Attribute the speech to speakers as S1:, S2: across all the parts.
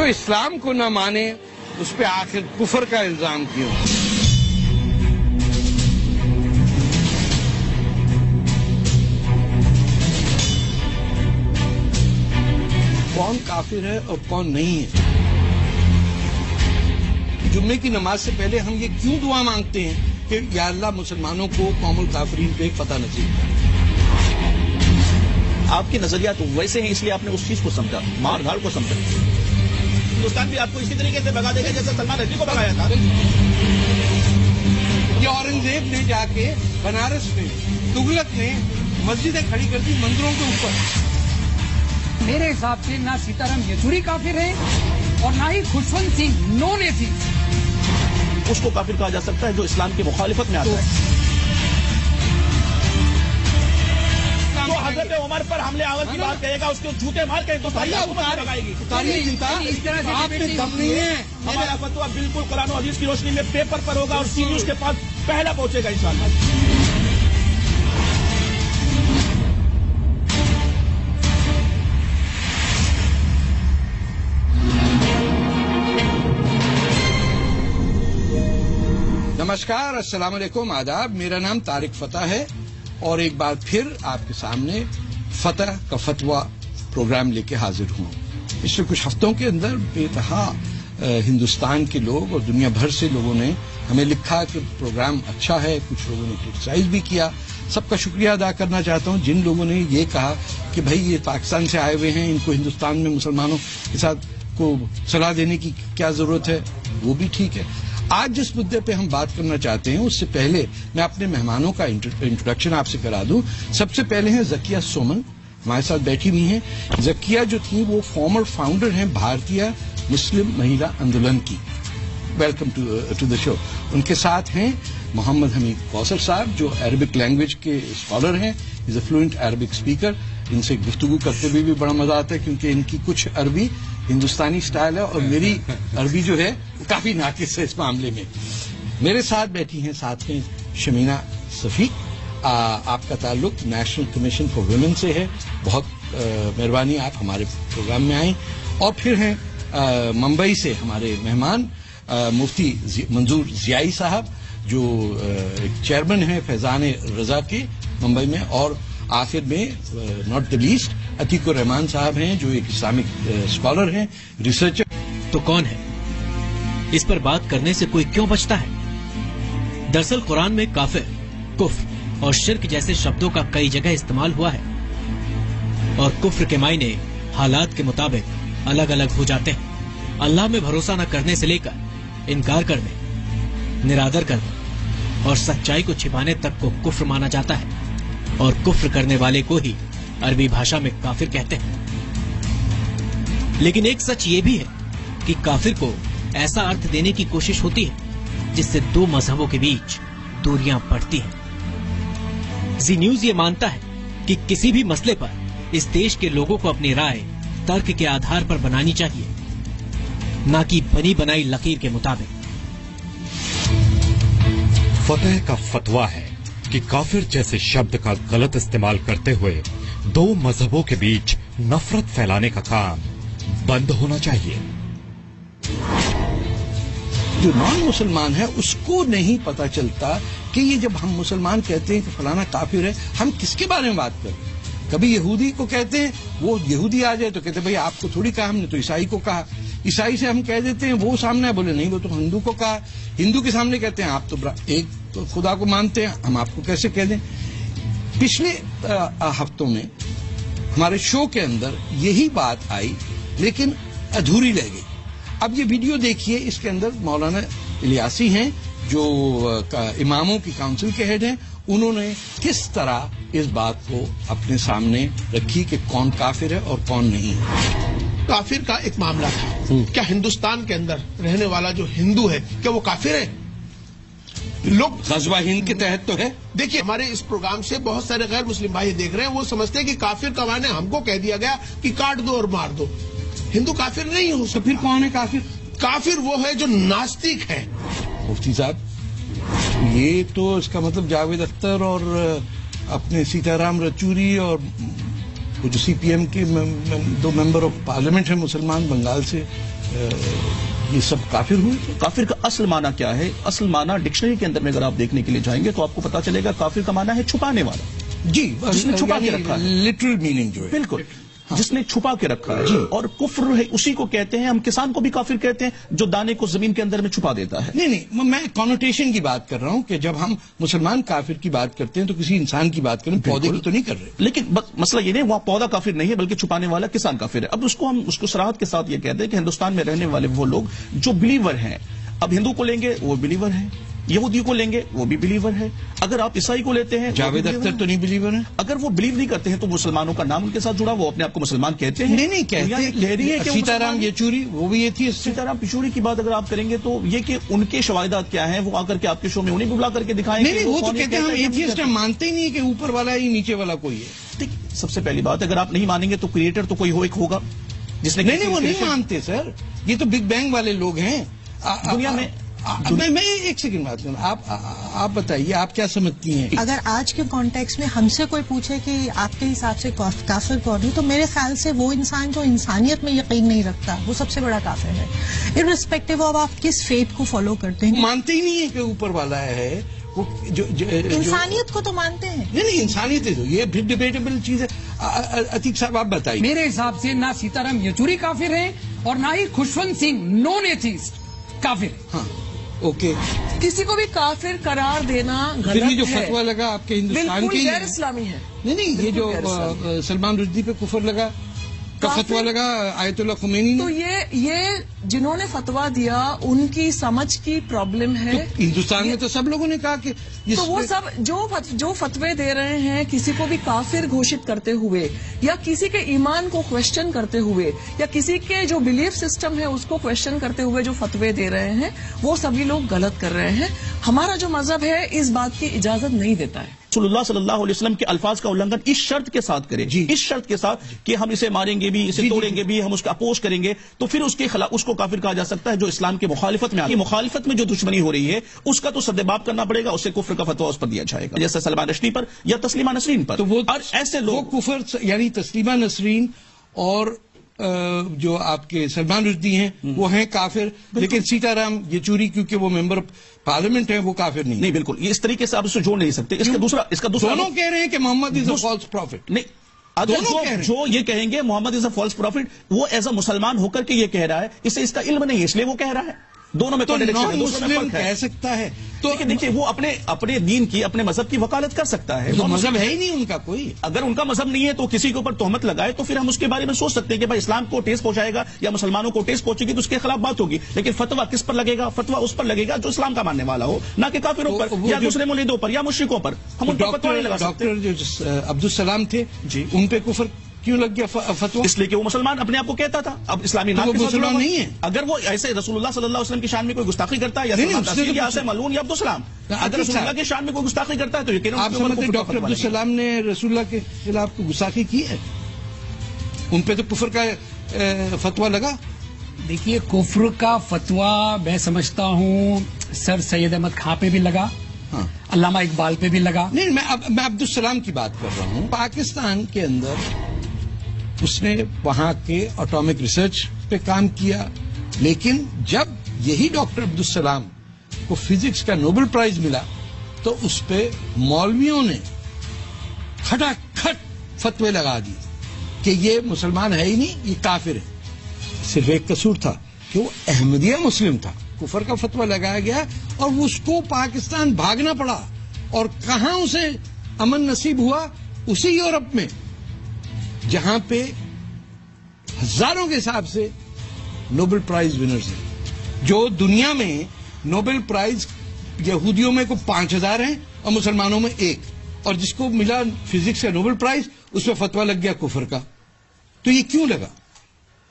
S1: جو اسلام کو نہ مانے اس پہ آخر کفر کا الزام کیوں؟ کون کافر ہے اور کون نہیں ہے؟ جمعے کی نماز سے پہلے ہم یہ کیوں دعا مانگتے ہیں کہ یا اللہ مسلمانوں کو قوم الکافرین پہ فتح نصیب کر؟
S2: آپ کے نظریات ویسے ہیں، اس لیے آپ نے اس چیز کو سمجھا، مار دھاڑ کو سمجھا۔ ہندوستان بھی آپ کو اسی طریقے سے بھگا دے گا جیسے سلمان رشدی کو بھگایا تھا۔
S1: یہ اورنگزیب نے جا کے بنارس میں، تغلق نے مسجدیں کھڑی کر دی مندروں کے اوپر۔
S3: میرے حساب سے نہ سیتارام یچوری کافر ہیں اور نہ ہی خوشونت سنگھ نون ایسی
S2: اس کو کافر کہا جا سکتا ہے جو اسلام کی مخالفت میں آتا ہے۔ تو حضرت عمر پر حملے آور کی بات کہے گا، اس کے جھوٹے مار کے لگائے گی۔
S1: آپ میں دم نہیں ہے۔
S2: ہمارا فتویٰ بالکل قرآن و حدیث کی روشنی میں پیپر پر ہوگا اور سی نیوز کے پاس پہلا پہنچے گا انشاءاللہ۔
S1: نمسکار، السلام علیکم، آداب۔ میرا نام طارق فتح ہے اور ایک بار پھر آپ کے سامنے فتح کا فتویٰ پروگرام لے کے حاضر ہوں۔ پچھلے کچھ ہفتوں کے اندر بے انتہا ہندوستان کے لوگ اور دنیا بھر سے لوگوں نے ہمیں لکھا کہ پروگرام اچھا ہے، کچھ لوگوں نے کرٹیسائز بھی کیا۔ سب کا شکریہ ادا کرنا چاہتا ہوں جن لوگوں نے یہ کہا کہ بھائی یہ پاکستان سے آئے ہوئے ہیں، ان کو ہندوستان میں مسلمانوں کے ساتھ کو صلاح دینے کی کیا ضرورت ہے، وہ بھی ٹھیک ہے۔ آج جس مدعے پہ ہم بات کرنا چاہتے ہیں اس سے پہلے میں اپنے مہمانوں کا انٹروڈکشن آپ سے کرا دوں۔ سب سے پہلے ہیں ذکیہ سومن، ہمارے ساتھ بیٹھی ہوئی ہیں۔ ذکیہ جو تھیں وہ فارمر فاؤنڈر ہیں بھارتیہ مسلم مہیلا آندولن کی۔ ویلکم ٹو دا شو۔ ان کے ساتھ ہیں محمد حمید کوثر صاحب جو عربک لینگویج کے اسکالر ہیں، از اے فلوئنٹ عربک اسپیکر۔ ان سے گفتگو کرتے ہوئے بھی بڑا مزہ آتا ہے کیونکہ ان کی کچھ عربی ہندوستانی سٹائل ہے اور میری عربی جو ہے کافی ناقص ہے اس معاملے میں۔ میرے ساتھ بیٹھی ہیں ساتھ میں شمینہ صفیق، آپ کا تعلق نیشنل کمیشن فار ویمن سے ہے، بہت مہربانی آپ ہمارے پروگرام میں آئیں۔ اور پھر ہیں ممبئی سے ہمارے مہمان مفتی منظور ضیائی صاحب جو ایک چیئرمین ہیں فیضان رضا کے ممبئی میں، اور آخر میں ناٹ دا لیسٹ عتیق الرحمان صاحب ہیں جو ایک اسلامک اسکالر ہیں، ریسرچر۔
S4: تو کون ہے؟ اس پر بات کرنے سے کوئی کیوں بچتا ہے؟ دراصل قرآن میں کافر، کفر اور شرک جیسے شبدوں کا کئی جگہ استعمال ہوا ہے اور کفر کے معنی حالات کے مطابق الگ الگ ہو جاتے ہیں۔ اللہ میں بھروسہ نہ کرنے سے لے کر انکار کرنے، نرادر کرنے اور سچائی کو چھپانے تک کو کفر مانا جاتا ہے، اور کفر کرنے والے کو ہی عربی بھاشا میں کافر کہتے ہیں۔ لیکن ایک سچ یہ بھی ہے کہ کافر کو ایسا ارتھ دینے کی کوشش ہوتی ہے جس سے دو مذہبوں کے بیچ دوریاں بڑھتی ہیں۔ زی نیوز یہ مانتا ہے کہ کسی بھی مسئلے پر اس دیش کے لوگوں کو اپنی رائے ترک کے آدھار پر بنانی چاہیے، نہ کہ بنی بنائی لکیر کے مطابق۔
S5: فتح کا فتویٰ ہے کہ کافر جیسے شبد کا غلط استعمال کرتے ہوئے دو مذہبوں کے بیچ نفرت پھیلانے کا کام بند ہونا چاہیے۔
S1: جو نان مسلمان ہے اس کو نہیں پتا چلتا کہ یہ جب ہم مسلمان کہتے ہیں کہ فلانا کافر ہے، ہم کس کے بارے میں بات کریں؟ کبھی یہودی کو کہتے ہیں، وہ یہودی آ جائے تو کہتے ہیں بھائی آپ کو تھوڑی کہا، ہم نے تو عیسائی کو کہا۔ عیسائی سے ہم کہہ دیتے ہیں، وہ سامنے بولے نہیں وہ تو ہندو کو کہا۔ ہندو کے سامنے کہتے ہیں آپ تو ایک خدا کو مانتے ہیں، ہم آپ کو کیسے کہہ دیں؟ پچھلے ہفتوں میں ہمارے شو کے اندر یہی بات آئی لیکن ادھوری رہ گئی۔ اب یہ ویڈیو دیکھیے، اس کے اندر مولانا الیاسی ہیں جو اماموں کی کاؤنسل کے ہیڈ ہیں، انہوں نے کس طرح اس بات کو اپنے سامنے رکھی کہ کون کافر ہے اور کون نہیں ہے۔
S6: کافر کا ایک معاملہ تھا، کیا ہندوستان کے اندر رہنے والا جو ہندو ہے کیا وہ کافر ہے؟ لوگ
S1: غزوہ ہند کے تحت تو ہے۔
S6: دیکھیے ہمارے اس پروگرام سے بہت سارے غیر مسلم بھائی دیکھ رہے ہیں، وہ سمجھتے ہیں کہ کافر کا معنی ہم کو کہہ دیا گیا کہ کاٹ دو اور مار دو۔ ہندو کافر نہیں ہو
S1: تو پھر کون ہے کافر؟
S6: کافر وہ ہے جو ناستک ہے۔
S1: مفتی صاحب یہ تو اس کا مطلب جاوید اختر اور اپنے سیتارام یچوری اور وہ جو سی پی ایم کے دو ممبر آف پارلیمنٹ ہیں مسلمان بنگال سے، یہ سب کافر ہوئے تھے؟
S2: کافر کا اصل معنی کیا ہے؟ اصل معنی ڈکشنری کے اندر میں اگر آپ دیکھنے کے لیے جائیں گے تو آپ کو پتا چلے گا کافر کا معنی ہے چھپانے والا،
S1: جی،
S2: جس نے چھپا کے رکھا ہے،
S1: لٹرل میننگ جو ہے،
S2: بالکل، جس نے چھپا کے رکھا ہے۔ اور کفر ہے اسی کو کہتے ہیں، ہم کسان کو بھی کافر کہتے ہیں جو دانے کو زمین کے اندر میں چھپا دیتا ہے۔
S1: نہیں، میں کانوٹیشن کی بات کر رہا ہوں کہ جب ہم مسلمان کافر کی بات کرتے ہیں تو کسی انسان کی بات کریں، پودے کی تو نہیں کر رہے۔
S2: لیکن مسئلہ یہ نہیں، وہاں پودا کافر نہیں ہے بلکہ چھپانے والا کسان کافر ہے۔ اب ہم اس کو صراحت کے ساتھ یہ کہتے ہیں کہ ہندوستان میں رہنے والے وہ لوگ جو بلیور ہیں، اب ہندو کو لیں گے وہ بلیور ہیں، یہودی کو لیں گے وہ بھی بلیور ہے، اگر آپ عیسائی کو لیتے ہیں
S1: جاوید اختر تو نہیں بلیور ہے،
S2: اگر وہ بلیو نہیں کرتے ہیں تو مسلمانوں کا نام ان کے ساتھ جڑا، وہ اپنے آپ کو مسلمان کہتے ہیں؟
S1: نہیں
S2: کہہ رہی ہے کہ
S1: سیتا رام یچوری وہ بھی یہ تھی۔
S2: سیتا رام یچوری کی بات اگر آپ کریں گے تو یہ کہ ان کے شواہدات کیا ہیں، وہ آ کر کے آپ کے شو میں انہیں بھی بلا کر کے دکھائیں گے۔
S1: نہیں، وہ تو کہتے ہیں ہم ایتھیسٹ ہیں، مانتے ہی نہیں کہ اوپر والا ہی نیچے والا کوئی ہے۔
S2: سب سے پہلی بات، اگر آپ نہیں مانیں گے تو کریٹر تو کوئی ایک ہوگا جس نے،
S1: نہیں وہ نہیں مانتے سر، یہ تو بگ بینگ والے لوگ ہیں
S2: دنیا میں۔
S1: میں ایک سیکنڈ بات کروں، آپ بتائیے آپ کیا سمجھتی ہیں؟
S7: اگر آج کے کانٹیکس میں ہم سے کوئی پوچھے کہ آپ کے حساب سے کافر کون ہے، تو میرے خیال سے وہ انسان جو انسانیت میں یقین نہیں رکھتا وہ سب سے بڑا کافر ہے، ارریسپیکٹو آف آپ کس فیتھ کو فالو کرتے ہیں۔
S1: مانتے ہی نہیں ہے کہ اوپر والا ہے، وہ
S7: انسانیت کو تو مانتے ہیں۔
S1: نہیں، انسانیت ہے، یہ پھر ڈیبیٹیبل چیز ہے۔ عتیق صاحب آپ بتائیے۔
S3: میرے حساب سے نہ سیتارام یچوری کافر ہیں اور نہ ہی خوشونت سنگھ نون ایتھیسٹ کافر ہیں۔
S1: ہاں، اوکے،
S8: کسی کو بھی کافر قرار دینا
S1: پھر یہ جو
S8: غلط ہے،
S1: فتویٰ لگا آپ کے ہندوستان
S8: بالکل
S1: کے
S8: غیر اسلامی ہے۔
S1: نہیں، یہ جو سلمان رشدی پہ کفر لگا کا فتویٰ لگا آیت اللہ خمینی نے،
S8: تو یہ جنہوں نے فتویٰ دیا ان کی سمجھ کی پرابلم ہے۔
S1: ہندوستان میں تو سب لوگوں نے کہا کہ
S8: تو وہ سب جو فتوے دے رہے ہیں کسی کو بھی کافر گھوشت کرتے ہوئے یا کسی کے ایمان کو کوشچن کرتے ہوئے یا کسی کے جو بلیف سسٹم ہے اس کو کوشچن کرتے ہوئے جو فتوے دے رہے ہیں وہ سبھی لوگ غلط کر رہے ہیں۔ ہمارا جو مذہب ہے اس بات کی اجازت نہیں دیتا ہے۔
S2: رسول اللہ صلی اللہ علیہ وسلم کے الفاظ کا النگن اس شرط کے ساتھ کرے، اس شرط کے ساتھ کہ ہم اسے ماریں گے بھی، اسے توڑیں گے بھی، ہم اس کا اپوز کریں گے، تو پھر اس کے خلاف اس کو کافر کہا جا سکتا ہے جو اسلام کے مخالفت میں آتی ہے۔ مخالفت میں جو دشمنی ہو رہی ہے اس کا تو سدباب کرنا پڑے گا، اسے کفر کا فتویٰ اس پر دیا جائے گا، جیسے سلمان رشدی پر یا تسلیمہ نسرین پر۔
S1: تو وہ
S2: ایسے
S1: وہ
S2: لوگ
S1: کفر یعنی تسلیمہ نسرین اور جو آپ کے سلمان رشدی ہیں وہ ہیں کافر، لیکن سیتا رام یچوری کیونکہ وہ ممبر پارلیمنٹ ہے وہ کافر نہیں۔
S2: نہیں، بالکل یہ اس طریقے سے آپ اسے جوڑ نہیں سکتے۔ اس کا دوسرا
S1: دونوں کہہ رہے ہیں کہ محمد از اے فالس پروفٹ۔
S2: نہیں، اگر جو یہ کہیں گے محمد از اے فالس پروفٹ، وہ ایز اے مسلمان ہو کر کے یہ کہہ رہا ہے، اسے اس کا علم نہیں ہے اس لیے وہ کہہ رہا ہے۔ دونوں میں
S1: تو
S2: contradiction ہے،
S1: نان
S2: دوسروں میں
S1: مسلم
S2: فرق ہے۔
S1: کہہ سکتا ہے تو
S2: دیکھیے وہ اپنے دین کی، اپنے مذہب کی وکالت کر سکتا ہے۔
S1: تو مذہب ہے ہی نہیں ان کا کوئی۔
S2: اگر ان کا مذہب نہیں ہے تو کسی کے اوپر تہمت لگائے تو پھر ہم اس کے بارے میں سوچ سکتے ہیں کہ بھائی اسلام کو ٹیس پہنچائے گا یا مسلمانوں کو ٹیس پہنچے گی تو اس کے خلاف بات ہوگی، لیکن فتویٰ کس پر لگے گا؟ فتویٰ اس پر لگے گا جو اسلام کا ماننے والا ہو، نہ کہ کافروں پر یا دوسرے ملیدوں پر یا مشرکوں پر۔ ہم ان پر فتویٰ نہیں لگا سکتے۔
S1: ڈاکٹر جو عبدالسلام تھے
S2: جی،
S1: ان پہ کفر کیوں لگ گیا فتویٰ؟
S2: اس لیے کہ وہ مسلمان اپنے آپ کو کہتا تھا، اب اسلامی نام کے ساتھ
S1: مسلمان
S2: جڑا ہوا
S1: نہیں ہے۔
S2: اگر وہ ایسے رسول اللہ صلی اللہ علیہ وسلم کی شان میں کوئی گستاخی کرتا ہے یا
S1: نہیں،
S2: سلمان
S1: اس نے
S2: تاثیر
S1: تو
S2: یا عاصم ملعون یا عبدالسلام، اگر رسول اللہ کی شان میں کوئی گستاخی کرتا ہے تو یقیناً
S1: آپ سمجھتے ڈاکٹر عبدالسلام نے رسول اللہ کے خلاف کوئی گستاخی کی ہے؟ ان پہ تو کفر کا فتویٰ لگا۔
S3: دیکھیے کفر کا فتویٰ میں سمجھتا ہوں سر سید احمد خان پہ بھی لگا، علامہ اقبال پہ بھی لگا۔
S1: نہیں، میں عبدالسلام کی بات کر رہا ہوں۔ پاکستان کے اندر اس نے وہاں کے اٹامک ریسرچ پہ کام کیا، لیکن جب یہی ڈاکٹر عبدالسلام کو فزکس کا نوبل پرائز ملا تو اس پہ مولویوں نے کھٹا کھٹ فتوے لگا دی کہ یہ مسلمان ہے ہی نہیں، یہ کافر ہے۔ صرف ایک قصور تھا کہ وہ احمدیہ مسلم تھا، کفر کا فتویٰ لگایا گیا اور اس کو پاکستان بھاگنا پڑا، اور کہاں اسے امن نصیب ہوا؟ اسی یورپ میں جہاں پہ ہزاروں کے حساب سے نوبل پرائز ونرز ہیں۔ جو دنیا میں نوبل پرائز یہودیوں میں کو 5000 ہیں اور مسلمانوں میں 1، اور جس کو ملا فزکس کا نوبل پرائز اس پہ فتویٰ لگ گیا کفر کا۔ تو یہ کیوں لگا؟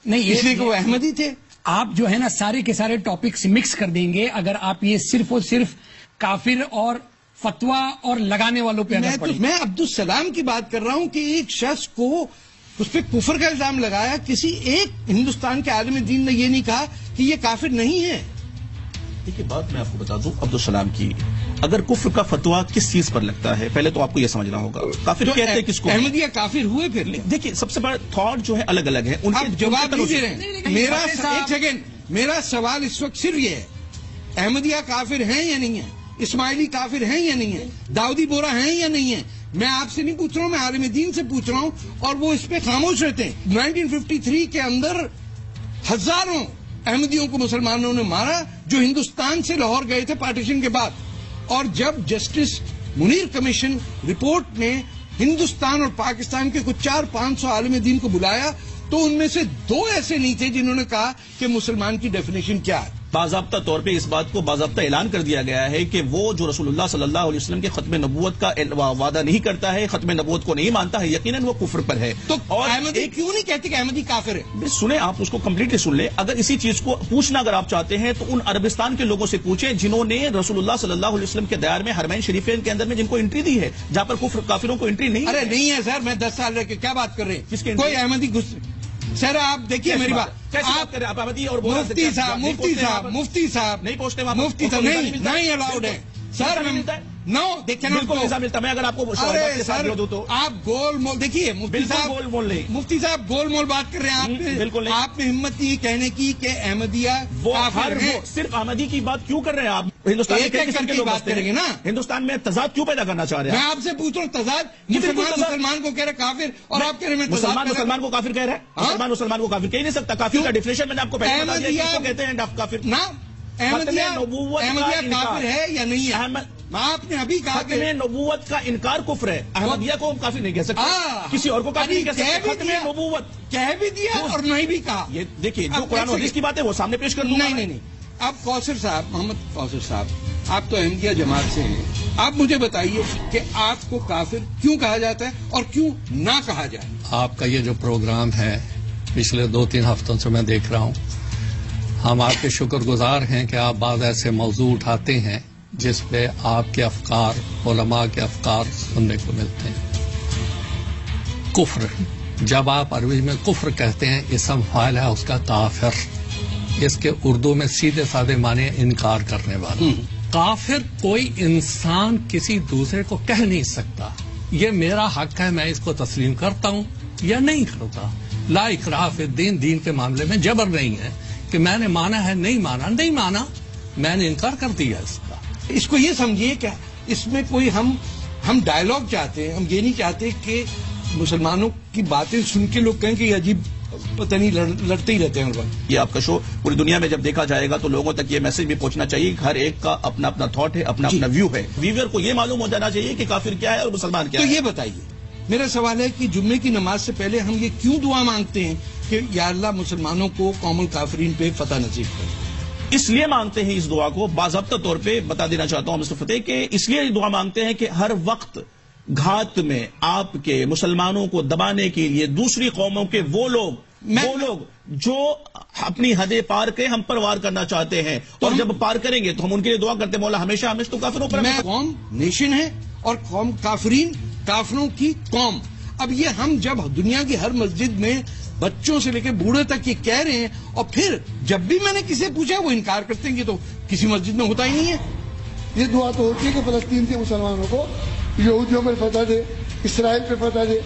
S3: نہیں،
S1: اس لیے کہ وہ احمدی تھے۔
S3: آپ جو ہے نا سارے کے سارے ٹاپکس مکس کر دیں گے اگر آپ یہ صرف اور صرف کافر اور فتویٰ اور لگانے والوں پہ
S1: میں عبدالسلام کی بات کر رہا ہوں کہ ایک شخص کو اس پہ کفر کا الزام لگایا، کسی ایک ہندوستان کے عالم دین نے یہ نہیں کہا کہ یہ کافر نہیں ہے۔
S2: دیکھیے بات میں آپ کو بتا دوں عبدالسلام کی، اگر کفر کا فتویٰ کس چیز پر لگتا ہے پہلے تو آپ کو یہ سمجھنا ہوگا۔ کافر کہتے ہیں کس کو؟
S1: احمدیہ کافر ہوئے پھر؟
S2: دیکھیے سب سے بڑا تھاٹ جو ہے الگ الگ ہے، ان کے
S1: جواب نہیں دے رہے ہیں۔ میرا ایک سیکنڈ میرا سوال اس وقت صرف یہ ہے، احمدیہ کافر ہیں یا نہیں ہیں؟ اسماعیلی کافر ہیں یا نہیں ہیں؟ داؤدی بورا ہیں یا نہیں ہیں؟ میں آپ سے نہیں پوچھ رہا ہوں، میں عالم دین سے پوچھ رہا ہوں، اور وہ اس پہ خاموش رہتے ہیں۔ 1953 کے اندر ہزاروں احمدیوں کو مسلمانوں نے مارا جو ہندوستان سے لاہور گئے تھے پارٹیشن کے بعد، اور جب جسٹس منیر کمیشن رپورٹ نے ہندوستان اور پاکستان کے کچھ 400-500 عالم دین کو بلایا تو ان میں سے 2 ایسے نہیں تھے جنہوں نے کہا کہ مسلمان کی ڈیفینیشن کیا ہے۔
S2: باضابطہ طور پہ اس بات کو باضابطہ اعلان کر دیا گیا ہے کہ وہ جو رسول اللہ صلی اللہ علیہ وسلم کے ختم نبوت کا وعدہ نہیں کرتا ہے، ختم نبوت کو نہیں مانتا ہے، یقیناً وہ کفر پر ہے۔
S1: تو احمدی کیوں نہیں کہتے کہ احمدی کافر ہے؟
S2: سنیں، آپ اس کو کمپلیٹلی سن لیں۔ اگر اسی چیز کو پوچھنا اگر آپ چاہتے ہیں تو ان عربستان کے لوگوں سے پوچھیں جنہوں نے رسول اللہ صلی اللہ علیہ وسلم کے دیار میں حرمین شریفین کے اندر میں جن کو انٹری دی ہے، جہاں پر کافروں کو انٹری نہیں ہے۔
S1: ارے نہیں ہے سر، میں 10 سال رہ کے کیا بات کر رہے ہیں؟
S2: کس کے
S1: کوئی احمدی سر آپ دیکھیے میری بات،
S2: آپ احمدی اور
S1: مفتی صاحب نہیں پوچھتے، مفتی صاحب نہیں الاؤڈ ہے سر، نو دیکھیں
S2: بالکل ایسا ملتا۔ میں اگر آپ کو تو
S1: آپ گول مول دیکھیے، مفتی صاحب گول مول بات کر رہے ہیں آپ،
S2: بالکل
S1: آپ نے ہمت نہیں کہنے کی کہ احمدیہ کافر ہیں۔
S2: صرف احمدی کی بات کیوں کر رہے ہیں آپ؟ ہندوستان
S1: کی بات کریں گے نا،
S2: ہندوستان میں تضاد کیوں پیدا کرنا چاہ رہے ہیں؟
S1: میں آپ سے پوچھ رہا ہوں، تضاد مسلمان کو کہہ رہے کافر اور آپ کہہ رہے ہیں
S2: مسلمان کو کافر کہہ رہے ہیں؟ مسلمان کو کافر کہہ نہیں سکتا۔ کافر کا ڈیفینیشن میں نے آپ کو پہلے بتا دیا کہ کہتے ہیں کافر نا۔
S1: احمدیہ کافر ہے یا نہیں ہے؟ آپ نے ابھی کہا
S2: ختم نبوت کا انکار کفر ہے، احمدیہ کو ہم کافر نہیں کہہ سکتے، کسی اور کو کافر نہیں کہہ سکتے۔ ختم نبوت
S1: کہہ بھی دیا اور نہیں بھی کہا۔
S2: یہ دیکھیے جو قرآن و حدیث کی بات ہے وہ سامنے پیش کر دوں گا۔
S1: نہیں، اب کوثر صاحب، محمد کوثر صاحب، آپ تو احمدیہ جماعت سے ہیں، آپ مجھے بتائیے کہ آپ کو کافر کیوں کہا جاتا ہے اور کیوں نہ کہا جائے؟
S9: آپ کا یہ جو پروگرام ہے پچھلے 2-3 ہفتوں سے میں دیکھ رہا ہوں، ہم آپ کے شکر گزار ہیں کہ آپ بعض ایسے موضوع اٹھاتے ہیں جس پہ آپ کے افکار، علماء کے افکار سننے کو ملتے ہیں۔ کفر، جب آپ عربی میں کفر کہتے ہیں، اسم فاعل ہے اس کا کافر، اس کے اردو میں سیدھے سادے معنی انکار کرنے والا۔ کافر کوئی انسان کسی دوسرے کو کہہ نہیں سکتا، یہ میرا حق ہے، میں اس کو تسلیم کرتا ہوں یا نہیں کرتا۔ لا اکراہ فی الدین، دین کے معاملے میں جبر نہیں ہے کہ میں نے مانا ہے، نہیں مانا، میں نے انکار کر دیا اس کا۔
S1: اس کو یہ سمجھیے کہ اس میں کوئی ہم ڈائیلاگ چاہتے ہیں، ہم یہ نہیں چاہتے کہ مسلمانوں کی باتیں سن کے لوگ کہیں کہ یہ عجیب پتہ نہیں لڑتے ہی رہتے ہیں۔
S2: یہ آپ کا شو پوری دنیا میں جب دیکھا جائے گا تو لوگوں تک یہ میسج بھی پہنچنا چاہیے کہ ہر ایک کا اپنا اپنا تھاٹ ہے، اپنا اپنا ویو ہے، ویور کو یہ معلوم ہو جانا چاہیے کہ کافر کیا ہے اور مسلمان کیا ہے۔
S1: تو یہ بتائیے، میرا سوال ہے کہ جمعے کی نماز سے پہلے ہم یہ کیوں دعا مانگتے ہیں کہ یا اللہ مسلمانوں کو قوم الکافرین پہ فتح نصیب کرے؟
S2: اس لیے مانگتے ہیں اس دعا کو، باضابطہ طور پہ بتا دینا چاہتا ہوں مصطفی فتح کہ اس لیے دعا مانگتے ہیں کہ ہر وقت گھات میں آپ کے مسلمانوں کو دبانے کے لیے دوسری قوموں کے وہ لوگ جو اپنی حدیں پار کے ہم پر وار کرنا چاہتے ہیں، اور جب پار کریں گے تو ہم ان کے لیے دعا کرتے ہیں مولا ہمیشہ تو کافروں پر۔
S1: قوم نیشن ہے اور قوم کافرین کافروں کی قوم۔ اب یہ ہم جب دنیا کی ہر مسجد میں بچوں سے لے کے بوڑھے تک یہ کہہ رہے ہیں، اور پھر جب بھی میں نے کسی پوچھا وہ انکار کرتے ہیں کہ تو کسی مسجد میں ہوتا ہی نہیں ہے۔
S10: یہ دعا تو ہوتی ہے کہ فلسطین کے مسلمانوں کو یہودیوں پر فتح دے، اسرائیل پہ فتح دے۔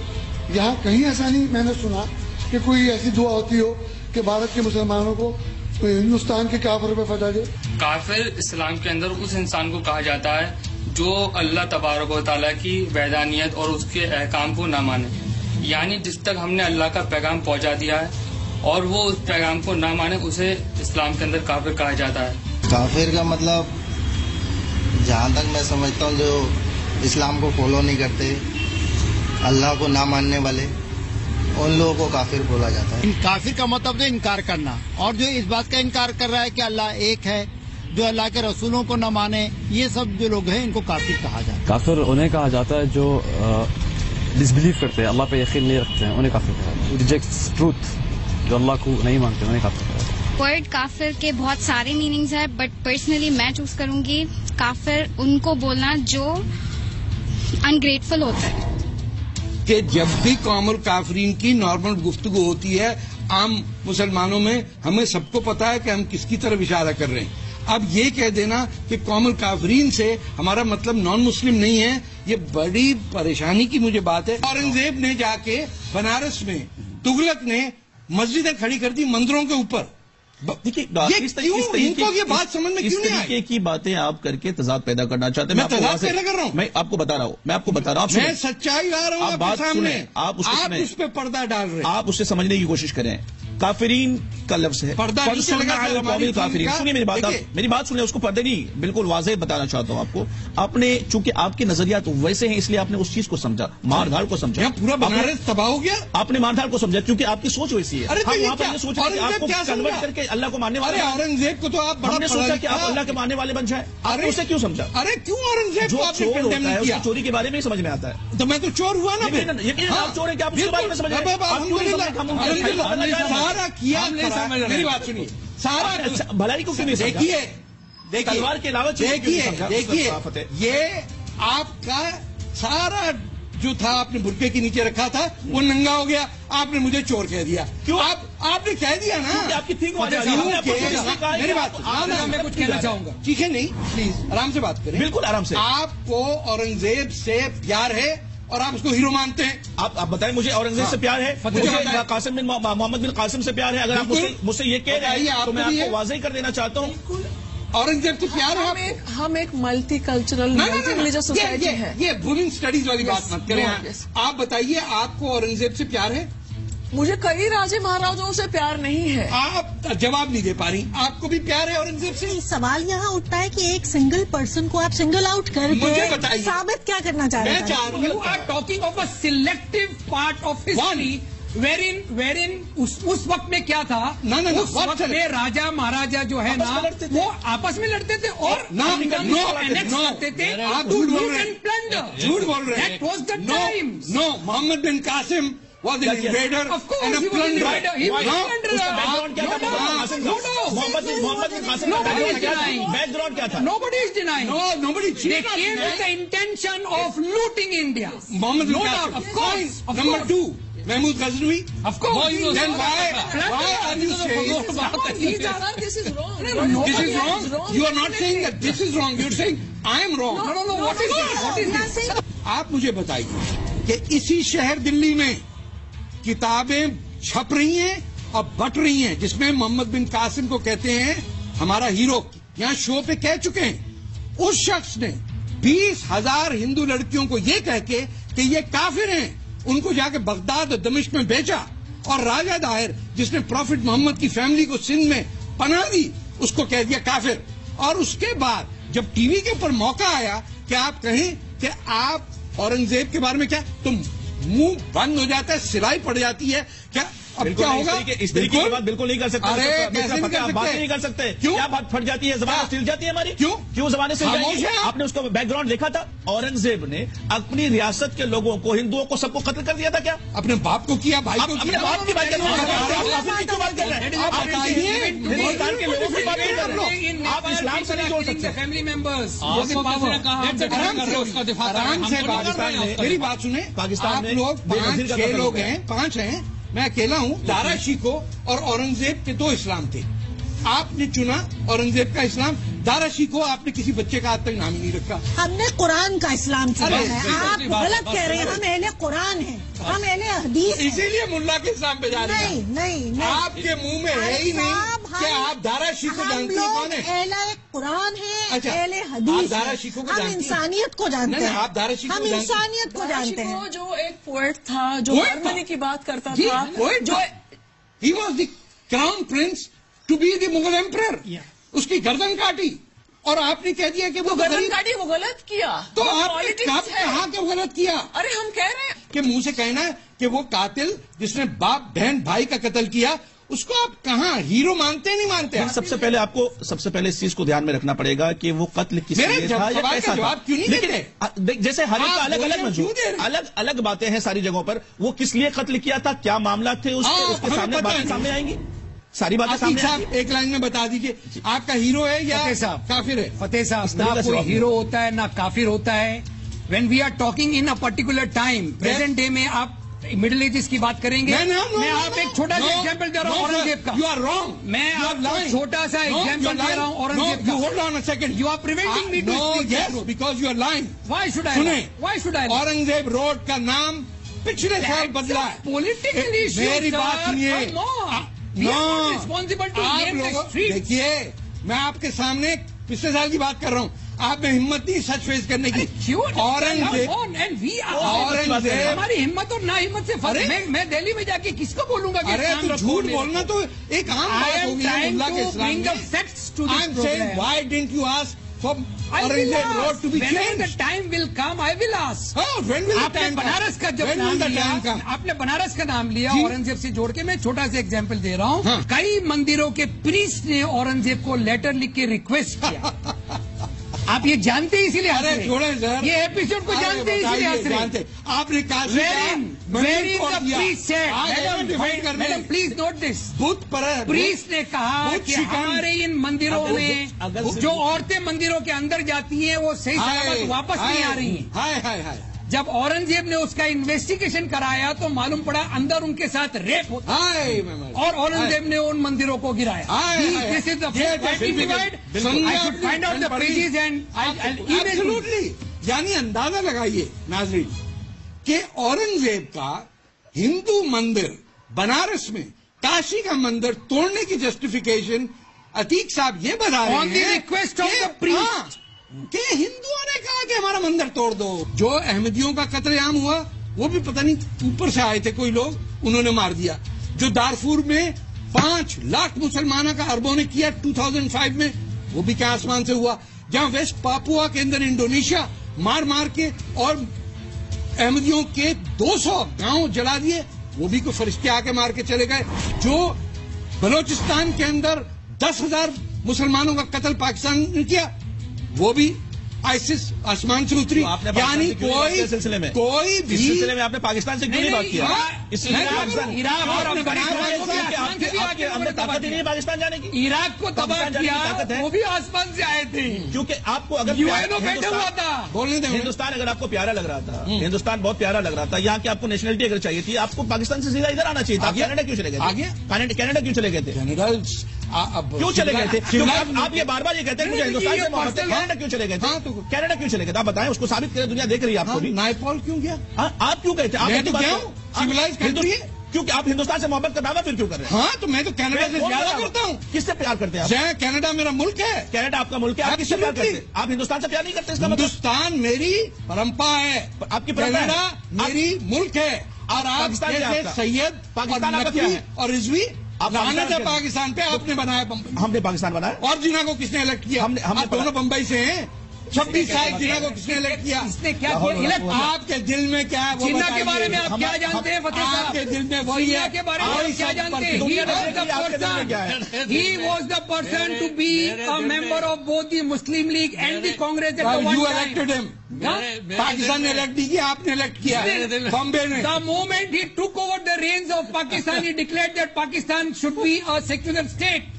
S10: یہاں کہیں ایسا نہیں میں نے سنا کہ کوئی ایسی دعا ہوتی ہو کہ بھارت کے مسلمانوں کو ہندوستان کے کافر پہ فتح دے۔
S11: کافر اسلام کے اندر اس انسان کو کہا جاتا ہے جو اللہ تبارک و تعالیٰ کی وحدانیت اور اس کے احکام کو نہ مانے، یعنی جس تک ہم نے اللہ کا پیغام پہنچا دیا ہے اور وہ اس پیغام کو نہ مانے، اسے اسلام کے اندر کافر کہا جاتا ہے۔
S12: کافر کا مطلب جہاں تک میں سمجھتا ہوں جو اسلام کو فالو نہیں کرتے، اللہ کو نہ ماننے والے، ان لوگوں کو کافر بولا جاتا ہے۔
S13: کافر کا مطلب ہے انکار کرنا، اور جو اس بات کا انکار کر رہا ہے کہ اللہ ایک ہے، جو اللہ کے رسولوں کو نہ مانے، یہ سب جو لوگ ہیں ان کو کافر کہا جاتا ہے۔
S14: کافر انہیں کہا جاتا ہے جو ڈس بلیو کرتے ہیں، اللہ پہ یقین نہیں رکھتے ہیں، انہیں کافر کہا جاتا ہے۔ ریجیکٹس ٹروتھ، جو اللہ کو نہیں مانتے انہیں کافر کہا جاتا ہے۔
S15: ورڈ کافر کے بہت سارے میننگز ہیں، بٹ پرسنلی میں چوز کروں گی کافر ان کو بولنا جو انگریٹفل ہوتا ہے۔
S1: کہ جب بھی قوم الکافرین کی نارمل گفتگو ہوتی ہے عام مسلمانوں میں، ہمیں سب کو پتا ہے کہ ہم کس کی طرف اشارہ کر رہے ہیں۔ اب یہ کہہ دینا کہ قوم الکافرین سے ہمارا مطلب نان مسلم نہیں ہے، یہ بڑی پریشانی کی مجھے بات ہے۔ اورنگزیب نے جا کے بنارس میں تغلق نے مسجدیں کھڑی کر دی مندروں کے اوپر،
S2: دیکھیے
S1: ان کو یہ بات سمجھ میں کیوں نہیں آئی؟
S2: اس طریقے کی باتیں آپ کر کے تضاد پیدا کرنا چاہتے ہیں.
S1: میں تضاد پیدا کر رہا ہوں.
S2: میں آپ کو بتا رہا ہوں
S1: میں سچائی لا رہا ہوں آپ کے سامنے. آپ اس پہ پردہ ڈال رہے ہیں.
S2: آپ اسے سمجھنے کی کوشش کریں. کافرین کا لفظ ہے کافرین. سنیے میری بات سنیں, اس کو پردے نہیں, بالکل واضح بتانا چاہتا ہوں آپ کو. آپ نے چونکہ آپ کے نظریات ویسے ہیں اس لیے آپ نے اس چیز کو سمجھا, مار دھاڑ کو سمجھا.
S1: پورا بنارس تباہ ہو گیا.
S2: آپ نے مار دھاڑ کو سمجھا کیونکہ آپ کی سوچ ویسی ہے. وہاں پر نے سوچا کہ آپ کو کنورٹ کر کے اللہ کو ماننے والے.
S1: اورنگزیب کو تو آپ
S2: ہم نے سوچا کہ آپ اللہ کے ماننے والے بن جائیں. آپ نے اسے کیوں سمجھا؟
S1: ارے کیوں اورنگزیب کو آپ نے کنڈیم نہیں کیا؟
S2: چوری کے بارے میں سمجھ میں آتا ہے.
S1: تو میں تو چور ہوا نا.
S2: یقیناً آپ چور ہیں کہ آپ اس کے بارے میں سمجھ رہے ہیں.
S1: سارا کیا. میری بات سنیے. سارا
S2: بھلائی کو کیوں نہیں
S1: دیکھیے
S2: تلوار کے علاوہ
S1: دیکھیے یہ آپ کا سارا جو تھا آپ نے برقعے کے نیچے رکھا تھا وہ ننگا ہو گیا. آپ نے مجھے چور کہہ دیا. کیوں آپ نے کہہ دیا نا.
S2: آپ کی
S1: میری بات میں کچھ کہنا چاہوں گا. چیخیں نہیں پلیز, آرام سے بات کریں.
S2: بالکل آرام سے.
S1: آپ کو اورنگزیب سے پیار ہے اور آپ اس کو ہیرو مانتے ہیں.
S2: آپ بتائیں مجھے اورنگزیب سے پیار ہے, مجھے قاسم بن محمد بن قاسم سے پیار ہے. اگر آپ مجھ سے یہ کہہ رہے ہیں تو میں آپ کو واضح کر دینا چاہتا ہوں
S1: اورنگزیب سے پیار ہے.
S8: ہم ایک multi cultural multi religious society ہے.
S1: یہ وومن اسٹڈیز والی بات مت کریں. آپ بتائیے آپ کو اورنگزیب سے پیار ہے؟
S8: مجھے کئی راجے مہاراجاؤں سے پیار نہیں ہے.
S1: آپ جواب نہیں دے پا رہی. آپ کو بھی پیار ہے اورنگزیب سے؟
S7: سوال یہاں اٹھتا ہے کہ ایک سنگل پرسن کو آپ سنگل آؤٹ کر کے ثابت کیا کرنا چاہ رہے ہیں؟
S3: You are talking of a selective part of history ویرن اس وقت میں کیا تھا. اس وقت میں راجا مہاراجا جو ہے نا وہ آپس میں لڑتے تھے اور کرتے تھے.
S1: جھوٹ بول رہے ہیں. نو, محمد bin Qasim was an invader and a plunderer.
S3: He was a plunderer. Nobody is denying.
S1: No, nobody.
S3: They came with the intention of looting India.
S1: Muhammad bin Qasim.
S3: Of course.
S1: Number 2. Mahmud Ghaznavi.
S3: Of course.
S1: Then why are you saying
S8: this is wrong?
S1: This is wrong. You are not saying that this is wrong. You are saying I am wrong.
S3: No. What is this? What is this?
S1: آپ مجھے بتائیے کہ اسی شہر دلی میں کتابیں چھپ رہی ہیں اور بٹ رہی ہیں جس میں محمد بن قاسم کو کہتے ہیں ہمارا ہیرو. یہاں شو پہ کہہ چکے ہیں. اس شخص نے 20,000 ہندو لڑکیوں کو یہ کہہ کے کہ یہ کافر ہیں ان کو جا کے بغداد اور دمشق میں بیچا. اور راجہ داہر جس نے پروفٹ محمد کی فیملی کو سندھ میں پناہ دی اس کو کہہ دیا کافر. اور اس کے بعد جب ٹی وی کے اوپر موقع آیا کہ آپ کہیں کہ آپ اورنگزیب کے بارے میں کیا, تم منہ بند ہو جاتا ہے, سلائی پڑ جاتی ہے. کیا اب کیا ہوگا؟
S2: اس طریقے کی بات بالکل نہیں کر سکتے.
S1: بات
S2: نہیں کر سکتے.
S1: کیا
S2: بات پھٹ جاتی ہے, زبان سل جاتی ہے ہماری. کیوں زبانیں سل جاتی ہیں؟ آپ نے اس کا بیک گراؤنڈ دیکھا تھا. اورنگزیب نے اپنی ریاست کے لوگوں کو, ہندوؤں کو, سب کو قتل کر دیا تھا. کیا
S1: اپنے باپ کو کیا, بھائی کو
S2: اپنے باپ کی بات کر رہے ہیں. ہندوستان کے لوگوں کی بات کر رہے ہیں. آپ اسلام سے نہیں جوڑ سکتے.
S3: فیملی ممبرز
S1: میری بات سنیں. پاکستان میں لوگ 5-6 لوگ ہیں, 5 ہیں, میں اکیلا ہوں. دارا شیکو اور اورنگزیب کے 2 اسلام تھے. آپ نے چنا اورنگزیب کا اسلام. دارا شیکو آپ نے کسی بچے کا آج تک نام ہی نہیں رکھا.
S7: ہم نے قرآن کا اسلام چنا ہے. آپ غلط کہہ رہے ہیں. ہم اہل قرآن ہیں, ہم اہل حدیث.
S1: اسی لیے ملا کے اسلام پہ جا رہے ہیں.
S7: نہیں
S1: آپ کے منہ میں ہے ہی نہیں کہ آپ دارا شیکو جانتے ہیں کون ہے.
S7: اہل قرآن ہے, اہل حدیث.
S1: دارا شیکو کو
S7: ہم انسانیت کو جانتے ہیں.
S1: آپ دارا شیکو
S7: ہم انسانیت کو جانتے ہیں.
S8: جو ایک پوئٹ تھا جو ہارمونی کی بات کرتا تھا, جو
S1: he was the crown prince to be the Mughal emperor. اس کی گردن کاٹی اور آپ نے کہہ دیا کہ وہ
S8: گردن کاٹی, وہ غلط کیا.
S1: تو آپ نے کہا کہ وہ غلط کیا.
S8: ارے ہم کہہ رہے ہیں
S1: کہ منہ سے کہنا ہے کہ وہ قاتل جس نے باپ بہن بھائی کا قتل کیا اس کو آپ کہاں ہیرو مانتے نہیں مانتے؟
S2: سب سے پہلے آپ کو اس چیز کو دھیان میں رکھنا پڑے گا کہ وہ قتل کس لیے تھا یا کیسا تھا. لیکن جیسے ہر ایک کا الگ الگ موضوع, الگ باتیں ہیں ساری جگہوں پر. وہ کس لیے قتل کیا تھا, کیا معاملہ تھے, اس کے سامنے باتیں سامنے آئیں گی. ساری باتیں سامنے آئیں گی.
S1: ایک لائن میں بتا دیجیے آپ کا ہیرو ہے یا کافر ہے؟
S3: فتح صاحب, نہ کوئی ہیرو ہوتا ہے نہ کافر ہوتا ہے. When we are talking in a particular time, present day میں آپ مڈل ایجز کی بات کریں گے. میں آپ ایک چھوٹا سا ایگزامپل دے رہا ہوں اورنگزیب کا.
S1: You are wrong.
S3: میں آپ کو چھوٹا سا ایگزامپل دے رہا ہوں اورنگزیب کا.
S1: Hold on a second.
S3: You are preventing me to speak.
S1: Yes, because you are lying.
S3: Why should I lie? Why should I لائے؟
S1: اورنگزیب روڈ کا نام پچھلے سال بدلا ہے.
S3: پولیٹیکلی
S1: میری بات سنیے.
S3: responsible to name the streets.
S1: دیکھیے میں آپ کے سامنے پچھلے سال کی بات کر رہا ہوں, آپ میں ہمت نہیں سچ فیس کرنے کی.
S3: اورنگزیب ہماری ہمت اور نا ہمت سے فرق. میں دہلی میں جا کے کس کو بولوں گا؟
S1: ارے تو جھوٹ بولنا تو ایک عام بات ہو گئی ہے اللہ کے اسلام میں. Why didn't you ask for Aurangzeb road to be changed?
S3: Whenever the time will come, I will ask. آپ نے بنارس کا جب نام لیا, آپ نے بنارس کا نام لیا اورنگزیب سے جوڑ کے, میں چھوٹا سا ایگزامپل دے رہا ہوں. کئی مندروں کے پریسٹ نے اورنگزیب کو لیٹر لکھ کے ریکویسٹ کیا. آپ یہ جانتے اسی لیے یہ ایپیسوڈ کو جانتے اسی لیے
S1: آپ نے کہا
S3: پلیز نوٹ دس. پریسٹ نے کہا کہ ہمارے ان مندروں میں جو عورتیں مندروں کے اندر جاتی ہیں وہ صحیح سلامت واپس نہیں آ رہی ہیں. جب اورنگزیب نے اس کا انویسٹیگیشن کرایا تو معلوم پڑا اندر ان کے ساتھ ریپ ہوتا اور اورنگزیب نے ان مندروں کو گرایا.
S1: یعنی اندازہ لگائیے ناظرین کہ اورنگزیب کا ہندو مندر بنارس میں کاشی کا مندر توڑنے کی جسٹیفیکیشن عتیق صاحب یہ بتا رہے ہیں
S3: ریکویسٹ آف دا پریسٹ
S1: کہ ہندوؤں نے کہا کہ ہمارا مندر توڑ دو. جو احمدیوں کا قتل عام ہوا وہ بھی پتہ نہیں اوپر سے آئے تھے کوئی لوگ, انہوں نے مار دیا. جو دارفور میں 5 لاکھ مسلمانوں کا عربوں نے کیا 2005 میں, وہ بھی کیا آسمان سے ہوا. جہاں ویسٹ پاپوا کے اندر انڈونیشیا مار مار کے اور احمدیوں کے 200 گاؤں جلا دیے, وہ بھی کوئی فرشتے آ کے مار کے چلے گئے. جو بلوچستان کے اندر 10,000 مسلمانوں کا قتل پاکستان نے کیا, وہ بھی آئسس آسمان سے اتری. یعنی کوئی
S2: سلسلے میں آپ نے پاکستان سے کیوں نہیں بات کیا؟ طاقت ہی نہیں پاکستان جانے کی.
S3: عراق کو تباہ کیا وہ بھی آسمان سے آئے تھے,
S2: کیونکہ آپ کو اگر
S3: بیٹھا ہوا تھا.
S2: ہندوستان اگر آپ کو پیارا لگ رہا تھا, ہندوستان بہت پیارا لگ رہا تھا, یہاں کی آپ کو نیشنلٹی اگر چاہیے تھی, آپ کو پاکستان سے سیدھا ادھر آنا چاہیے تھا. کینیڈا کیوں چلے گئے؟ کینیڈا کیوں چلے گئے تھے؟ کیوں چلے گئے تھے؟ آپ یہ بار بار یہ کہتے ہیں مجھے ہندوستان سے محبت ہے, کینیڈا کیوں چلے گئے تھے؟ کینیڈا کیوں چلے گئے تھے؟ آپ بتائیں, اس کو ثابت کریں, دنیا دیکھ رہی ہے آپ کو بھی.
S1: نیپال کیوں گیا؟
S2: آپ کیوں گئے تھے؟ کیونکہ آپ ہندوستان سے محبت کا دعویٰ پھر کیوں کر رہے ہیں؟
S1: ہاں تو میں تو کینیڈا سے زیادہ کرتا ہوں.
S2: کس سے پیار کرتے ہیں آپ؟
S1: کینیڈا میرا ملک ہے.
S2: کینیڈا آپ کا ملک ہے, آپ کس سے پیار کرتے ہیں؟ آپ ہندوستان سے پیار نہیں کرتے؟ اس کا
S1: ہندوستان میری پرمپا ہے,
S2: آپ کی
S1: کینیڈا میری ملک ہے. اور آپ سید
S2: پاکستان آپ کا کیا ہے؟
S1: اور رضوی لعنت ہے پاکستان پہ, آپ نے بنایا بمبئی.
S2: ہم نے پاکستان بنایا.
S1: اور جنہوں کو کس نے الیکٹ کیا؟ ہم دونوں بمبئی سے ہیں. 26 سال جنہوں کو کس نے الیکٹ کیا؟
S3: اس نے کیا کیا؟
S1: آپ کے دل میں کیا ہے وہ
S3: جنہ کے بارے میں آپ کیا جانتے ہیں فتح صاحب؟
S1: آپ کے دل میں وہی ہے
S3: کے بارے میں کیا جانتے ہیں؟ He was the person to be a member of both the Muslim League and the Congress at the one time.
S1: You elected him. Pakistan نے الیکٹ نہیں کیا, آپ نے الیکٹ کیا بامبے نے.
S3: The moment he took over the reins of Pakistan, he declared that Pakistan should be a secular state.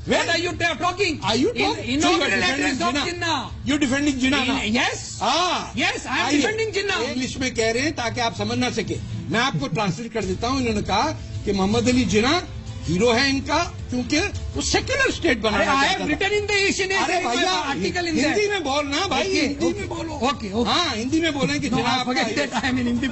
S3: What are you talking?
S1: Are you talking?
S3: Inaugural address of Jinnah.
S1: You defending Jinnah?
S3: Yes. Yes, I am defending Jinnah.
S1: English میں کہہ رہے ہیں تاکہ آپ سمجھ نہ سکے. میں آپ کو ٹرانسلیٹ کر دیتا ہوں. انہوں نے کہا کہ محمد علی جناح ہیرو ہے ان کا, کیونکہ وہ سیکولر اسٹیٹ بنانا چاہتا تھا. ہندی میں بولنا بھائی, ہندی میں بولو. ہاں ہندی میں بولیں کہ جناح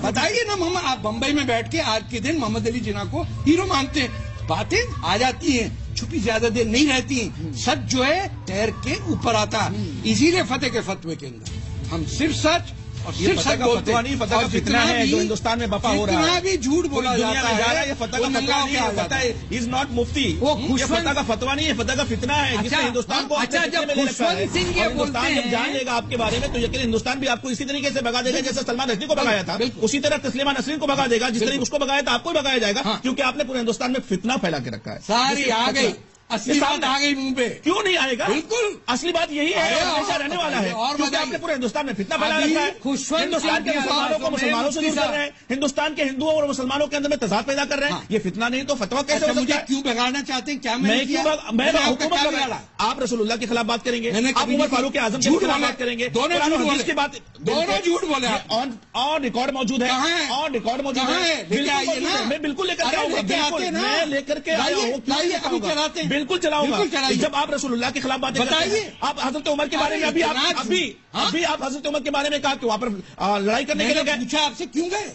S1: بتائیے نا محمد, آپ بمبئی میں بیٹھ کے آج کے دن محمد علی جناح کو ہیرو مانتے ہیں. باتیں آ جاتی ہیں, چھپی زیادہ دیر نہیں رہتی. سچ جو ہے تیر کے اوپر آتا. اسی لیے فتح کے فتوے کے اندر ہم صرف سچ اور صرف سچ بولتے ہیں.
S2: فتح کا فتنہ ہے جو ہندوستان میں بپا ہو رہا ہے,
S1: بھی جھوٹ بولا جاتا ہے.
S2: یہ فتح کا فتویٰ نہیں ہے, فتح از ناٹ مفتی. یہ فتح کا فتویٰ نہیں ہے, فتح کا فتنہ ہے جس نے ہندوستان کو ہندوستان جب جان لے گا آپ کے بارے میں تو یقین ہندوستان بھی آپ کو اسی طریقے سے بگا دے گا جیسے سلمان رشدی کو بگایا تھا, اسی طرح تسلیمہ نسرین کو بگا دے گا جس طرح اس کو بگایا تھا آپ کو بھی بگایا جائے گا, کیونکہ آپ نے پورے ہندوستان میں فتنہ پھیلا کے رکھا ہے.
S1: ساری آ گئی, اصلی بات آ گئی منہ پہ.
S2: کیوں نہیں آئے گا؟
S1: بالکل
S2: اصلی بات یہی ہے, ہمیشہ رہنے والا ہے, کیونکہ آپ نے پورے ہندوستان میں فتنہ پھیلا رکھا ہے. ہندوستان کے مسلمانوں کو مسلمانوں سے دور کر رہے ہیں, ہندوستان کے ہندوؤں اور مسلمانوں کے اندر میں تضاد پیدا کر رہے ہیں. یہ فتنہ نہیں تو فتویٰ کیسے ہو سکتا ہے؟
S1: کیوں بگاڑنا چاہتے ہیں؟ کیا
S2: میں حکومت لگا, آپ رسول اللہ کے خلاف بات کریں گے, آپ عمر فاروق اعظم کے خلاف بات کریں گے, دونوں
S1: جھوٹ بولے.
S2: اور ریکارڈ موجود ہے, اور ریکارڈ موجود ہے. میں بالکل لے کر کے آؤں گا, میں لے کر کے آیا ہوں, بالکل چلاؤں گا. جب آپ رسول اللہ کے خلاف باتیں بتائیے, آپ حضرت عمر کے بارے میں ابھی آپ حضرت عمر کے بارے میں کہا کہ وہاں پر لڑائی کرنے کے لیے گئے.
S1: پوچھا آپ سے کیوں گئے,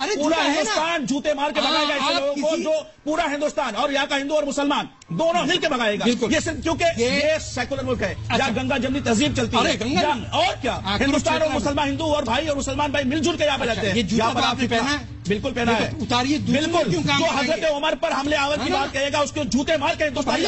S2: پورا ہندوستان جوتے مار کے بھگائے گا ایسے لوگوں کو، جو پورا ہندوستان اور یہاں کا ہندو اور مسلمان دونوں مل کے بھگائے گا. یہ صرف کیونکہ یہ سیکولر ملک ہے جہاں گنگا جمنی تہذیب چلتی ہے. اور کیا ہندوستان اور مسلمان، ہندو اور بھائی اور مسلمان بھائی مل جل کے یہاں پہ رہتے ہیں. یہاں پر آپ نے پہنا ہے، بالکل پہنا ہے. اتاریے بالکل. جو حضرت عمر پر حملے آور کی بات کہے گا اس کو جوتے مار کے ہندوستان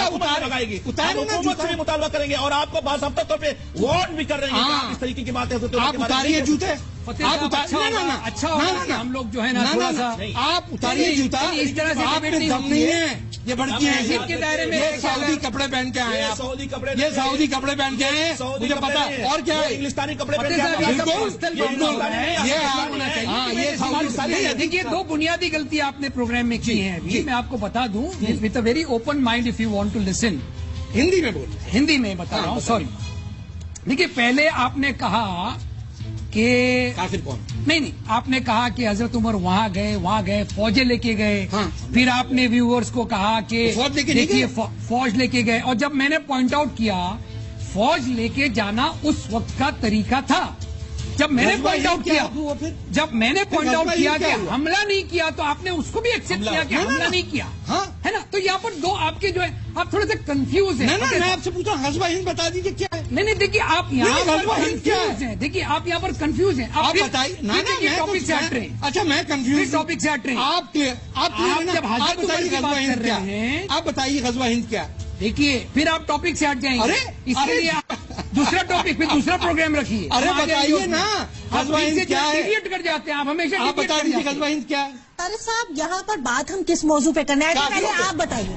S2: بھگائے گی. حکومت سے بھی مطالبہ کریں گے اور آپ کو باضابطہ طور پہ وارن بھی کر رہے ہیں کہ اس طریقے کی بات ہے. آپ اتاریے جوتے،
S3: اچھا ہم لوگ جو ہے نا تھوڑا سا
S1: آپ اتاریے جوتا.
S3: اس طرح سے
S1: آپ میں دم نہیں ہے. یہ بڑکی ہے
S3: کے دائرے میں
S1: یہ سعودی کپڑے پہن کے آئے ہیں. یہ سعودی کپڑے پہن کے آئے ہیں، مجھے پتا. اور کیا ہے
S2: انگلستانی کپڑے پہن
S3: کے. دیکھیے دو بنیادی غلطی آپ نے پروگرام میں کی ہیں. ابھی میں آپ کو بتا دوں with a very open mind if you want to listen.
S1: Hindi میں بول،
S3: ہندی میں بتا رہا ہوں، سوری. دیکھیے پہلے آپ نے کہا کہ
S1: کافر کون؟
S3: نہیں، آپ نے کہا کہ حضرت عمر وہاں گئے فوجیں لے کے گئے. پھر آپ نے ویورز کو کہا کہ دیکھیے فوج لے کے گئے. اور جب میں نے پوائنٹ آؤٹ کیا فوج لے کے جانا اس وقت کا طریقہ تھا. جب میں نے پوائنٹ آؤٹ کیا کہ حملہ نہیں کیا تو آپ نے اس کو بھی ایکسپٹ کیا کہ حملہ نہیں کیا ہے نا. تو یہاں پر دو آپ کے جو ہے آپ تھوڑے سے کنفیوز ہیں.
S1: میں آپ سے پوچھا غزوہ ہند بتا دیجیے کیا ہے.
S3: نہیں دیکھیے آپ یہاں پر کنفیوز ہیں. دیکھیے آپ یہاں پر کنفیوز ہیں. آپ بتائیے ٹاپک سے ہٹ رہے ہیں.
S1: اچھا میں کنفیوز
S3: ٹاپک سے ہٹ رہے ہیں.
S1: آپ جب حضرت عمر کی بات کر رہے ہیں آپ بتائیے غزوہ ہند کیا.
S3: دیکھیے پھر آپ ٹاپک سے ہٹ جائیں گے. اس کے لیے آپ دوسرا ٹاپک پھر دوسرا پروگرام رکھیے.
S1: ارے بتائیے نا غزوہ ہند کیا ہے.
S3: ڈیویٹ کر جاتے ہیں آپ ہمیشہ.
S1: آپ بتا دیجیے غزوہ ہند کیا ہے.
S7: طارق صاحب یہاں پر بات ہم کس موضوع پہ کرنا ہے پہلے آپ بتائیے.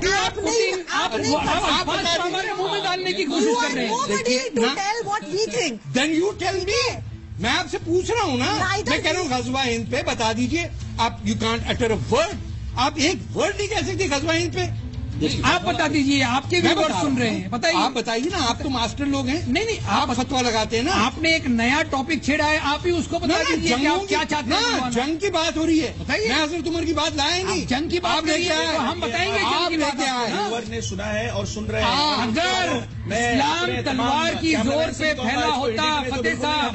S3: آپ ہمارے منہ میں ڈالنے کی کوشش کر رہے ہیں.
S1: Then you tell me. میں آپ سے پوچھ رہا ہوں نا. میں کہہ رہا ہوں غزوہ ہند پہ بتا دیجیے. آپ یو کانٹ اٹر اے ورڈ. آپ ایک ورڈ نہیں کہہ سکتے غزوہ ہند پہ.
S3: آپ بتا دیجیے. آپ کے ویورز سن رہے ہیں. بتائیے.
S1: آپ بتائیے نا. آپ تو ماسٹر لوگ ہیں.
S3: نہیں
S1: آپ فتوا لگاتے ہیں نا.
S3: آپ نے ایک نیا ٹاپک چھیڑا ہے. آپ ہی اس کو بتا دیجیے کہ آپ کیا چاہتے ہیں.
S1: جنگ کی بات ہو رہی ہے. بتائیے. میں حضرت عمر کی بات لائے نہیں.
S3: جنگ کی بات لے کے آئے. ہم بتائیں گے
S1: آپ لے کے آئے.
S2: نے سنا ہے اور سن رہے ہیں.
S3: اگر اسلام تلوار کی زور پہ پھیلا ہوتا فتح صاحب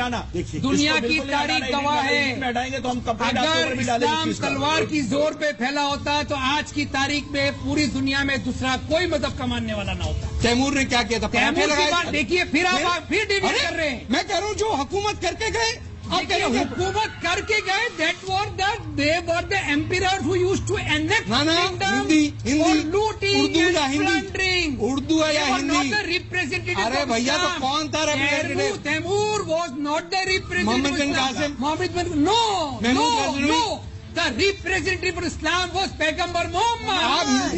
S3: دنیا کی تاریخ گواہ ہے. اگر اسلام تلوار کی زور پہ پھیلا ہوتا تو آج کی تاریخ میں پوری دنیا میں دوسرا کوئی مذہب کا ماننے والا نہ ہوتا.
S1: تیمور نے کیا کیا تھا.
S3: تیمور کی بات دیکھیے. پھر آپ پھر ڈیویٹ کر رہے ہیں.
S1: میں کہہ رہا ہوں جو حکومت کر کے گئے.
S3: حکومت کر کے گئے. That war they were the emperor who used to annex
S1: Hindi
S3: looting and plundering.
S1: Urdu ہے یا ہندی.
S3: ریپریزنٹیٹو.
S1: ارے بھیا تو کون تھا representative.
S3: Timur was not the representative.
S1: Muhammad bin Qasim.
S3: Muhammad bin no. The representative for Islam was Paigambar Muhammad.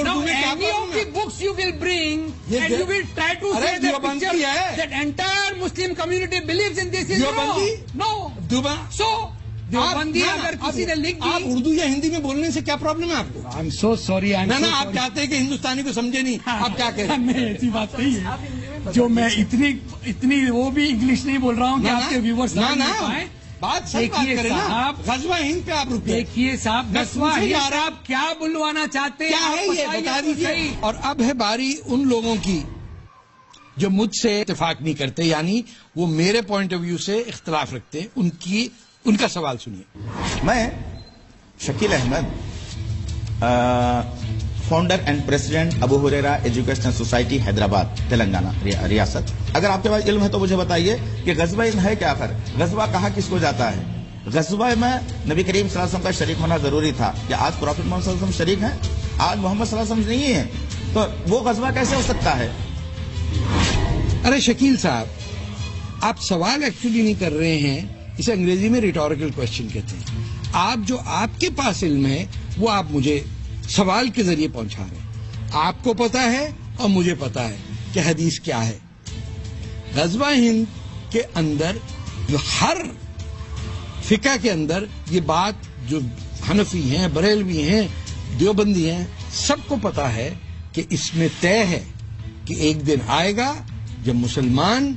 S3: Now any of the books you will bring and you will try to say that picture that entire Muslim community believes in this is wrong. No. So Deobandi اگر کسی نے لکھ دی.
S1: آپ اردو یا ہندی میں بولنے سے کیا پرابلم ہے آپ کو.
S3: I'm so sorry.
S1: نا آپ چاہتے ہیں کہ ہندوستانی کو سمجھے نہیں. آپ کیا کہہ رہے ہیں.
S3: نہیں ایسی بات نہیں ہے. جو میں اتنی وہ بھی انگلش نہیں بول رہا ہوں کہ آپ کے ویورز
S1: بات دیکھیے صاحب. غزوہ ہند پہ آپ رکے.
S3: دیکھیے صاحب غزوہ ہند آپ کیا بلوانا چاہتے ہیں.
S1: کیا ہے یہ بتا دیجیے. اور اب ہے باری ان لوگوں کی جو مجھ سے اتفاق نہیں کرتے، یعنی وہ میرے پوائنٹ آف ویو سے اختلاف رکھتے ہیں. ان کا سوال سنیے.
S16: میں Shakeel Ahmed, founder and president Abu Huraira educational society Hyderabad Telangana ریاست. اگر آپ کے پاس علم ہے تو مجھے بتائیے کہ غزوہ ہے کیا آخر. غزوہ کہاں کس کو جاتا ہے. غزوہ میں نبی کریم صلی اللہ علیہ وسلم کا شریک ہونا ضروری تھا. کیا آج پروفیٹ محمد صلی اللہ علیہ وسلم شریک ہیں؟ آج محمد صلی اللہ علیہ وسلم نہیں ہے تو وہ غزوہ کیسے ہو سکتا ہے.
S1: ارے شکیل صاحب آپ سوال ایکچولی نہیں کر رہے ہیں. اسے انگریزی میں ریٹوریکل کوشچن کہتے ہیں. آپ کے پاس علم ہے وہ آپ مجھے سوال کے ذریعے پہنچا رہے ہیں. آپ کو پتا ہے اور مجھے پتا ہے کہ حدیث کیا ہے. غزوہ ہند کے اندر جو ہر فقہ کے اندر یہ بات جو حنفی ہیں، بریلوی ہیں، دیوبندی ہیں، سب کو پتا ہے کہ اس میں طے ہے کہ ایک دن آئے گا جب مسلمان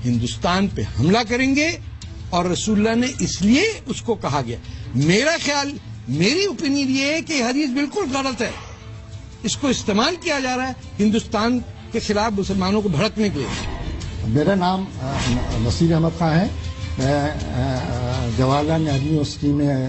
S1: ہندوستان پہ حملہ کریں گے اور رسول اللہ نے اس لیے اس کو کہا گیا. میرا خیال، میری اوپینین یہ ہے کہ یہ حدیث بالکل غلط ہے. اس کو استعمال کیا جا رہا ہے ہندوستان کے خلاف مسلمانوں کو بھڑکنے کے لیے.
S17: میرا نام نصیر احمد خان ہے. میں جواہر لال نہرو یونیورسٹی میں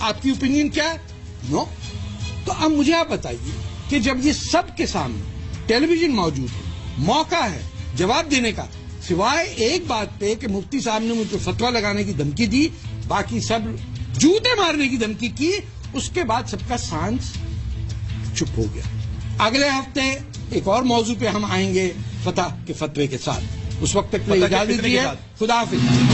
S1: آپ کی اوپینین کیا ہے. نو. تو اب مجھے آپ بتائیے کہ جب یہ سب کے سامنے ٹیلی ویژن موجود ہے, موقع ہے جواب دینے کا, سوائے ایک بات پہ کہ مفتی صاحب نے مجھ کو فتویٰ لگانے کی دھمکی دی, باقی سب جوتے مارنے کی دھمکی کی, اس کے بعد سب کا سانس چپ ہو گیا. اگلے ہفتے ایک اور موضوع پہ ہم آئیں گے فتح کے فتوے کے ساتھ. اس وقت تک اجازت دیجیے. خدا حافظ.